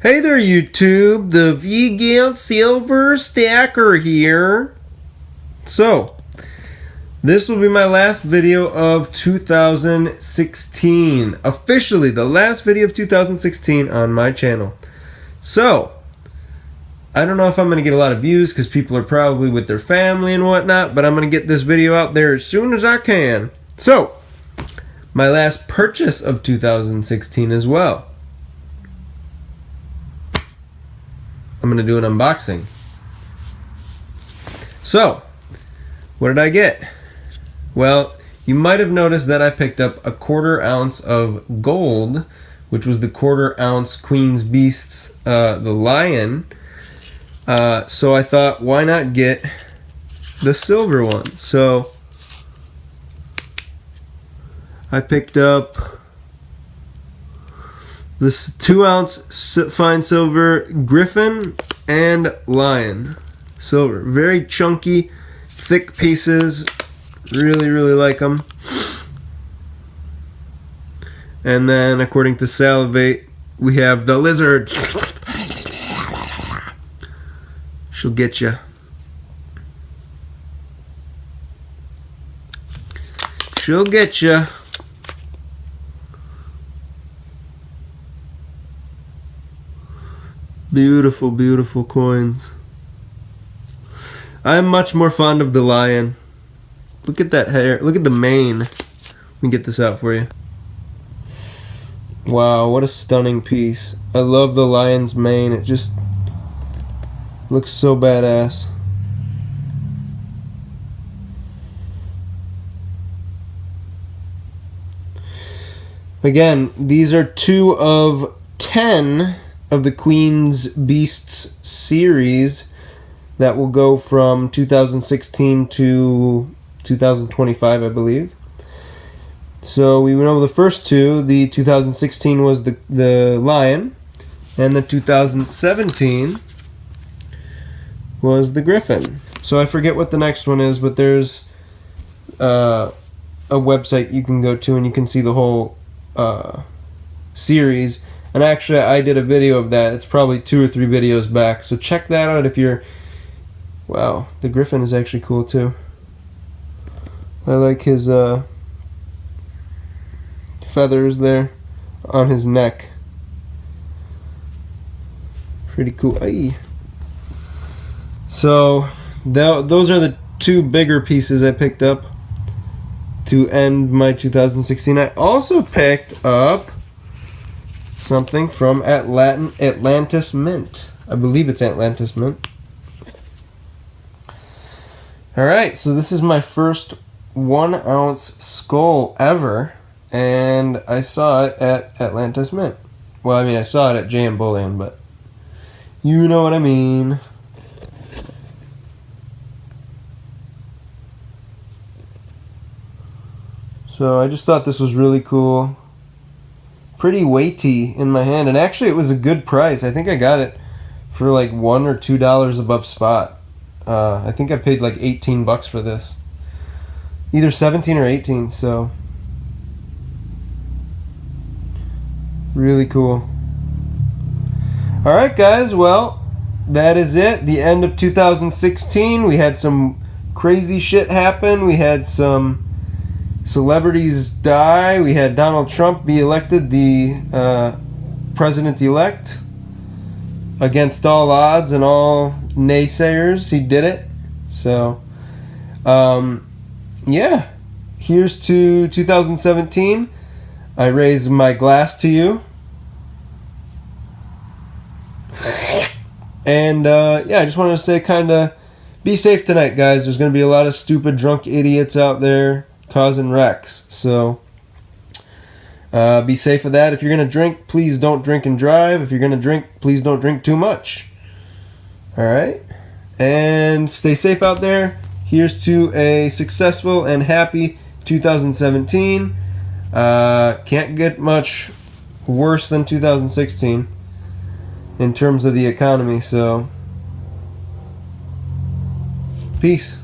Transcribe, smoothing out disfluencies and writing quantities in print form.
Hey there, YouTube. The Vegan Silver Stacker here. So, this will be my last video of 2016. Officially, the last video of 2016 on my channel. So, I don't know if I'm going to get a lot of views because people are probably with their family and whatnot, but I'm going to get this video out there as soon as I can. So, my last purchase of 2016 as well. I'm going to do an unboxing. So, what did I get? Well, you might have noticed that I picked up a 1/4 ounce of gold, which was the 1/4 ounce Queen's Beasts, the lion. So I thought, why not get the silver one? So I picked up this 2 ounce fine silver griffin and lion silver. Very chunky, thick pieces. Really like them. And then, according to Salivate, we have the lizard. She'll get you. She'll get you. Beautiful, beautiful coins. I'm much more fond of the lion. Look at that hair. Look at the mane. Let me get this out for you. Wow, what a stunning piece. I love the lion's mane. It just looks so badass. Again, these are 2 of 10 of the Queen's Beasts series that will go from 2016 to 2025, I believe. So we know the first 2. The 2016 was the lion, and the 2017 was the griffin. So I forget what the next one is, but there's a website you can go to and you can see the whole series. And actually, I did a video of that. It's probably 2 or 3 videos back. So check that out if you're... Wow, the griffin is actually cool too. I like his feathers there on his neck. Pretty cool. Aye. So, those are the 2 bigger pieces I picked up to end my 2016. I also picked up something from Atlantis Mint. I believe it's Atlantis Mint. Alright, so this is my first 1 ounce skull ever, and I saw it at Atlantis Mint. Well, I mean, I saw it at JM Bullion, but you know what I mean. So I just thought this was really cool. Pretty weighty in my hand, and actually it was a good price. I think I got it for like $1 or $2 above spot. I think I paid like 18 bucks for this. Either 17 or 18, so really cool. Alright guys, well, that is it. The end of 2016. We had some crazy shit happen. We had some celebrities die. We had Donald Trump be elected the president-elect against all odds and all naysayers. He did it. So, yeah. Here's to 2017. I raise my glass to you. And, yeah, I just wanted to say kind of be safe tonight, guys. There's going to be a lot of stupid drunk idiots out there causing wrecks. So, be safe with that. If you're going to drink, please don't drink and drive. If you're going to drink, please don't drink too much. Alright? And stay safe out there. Here's to a successful and happy 2017. Can't get much worse than 2016 in terms of the economy, so peace.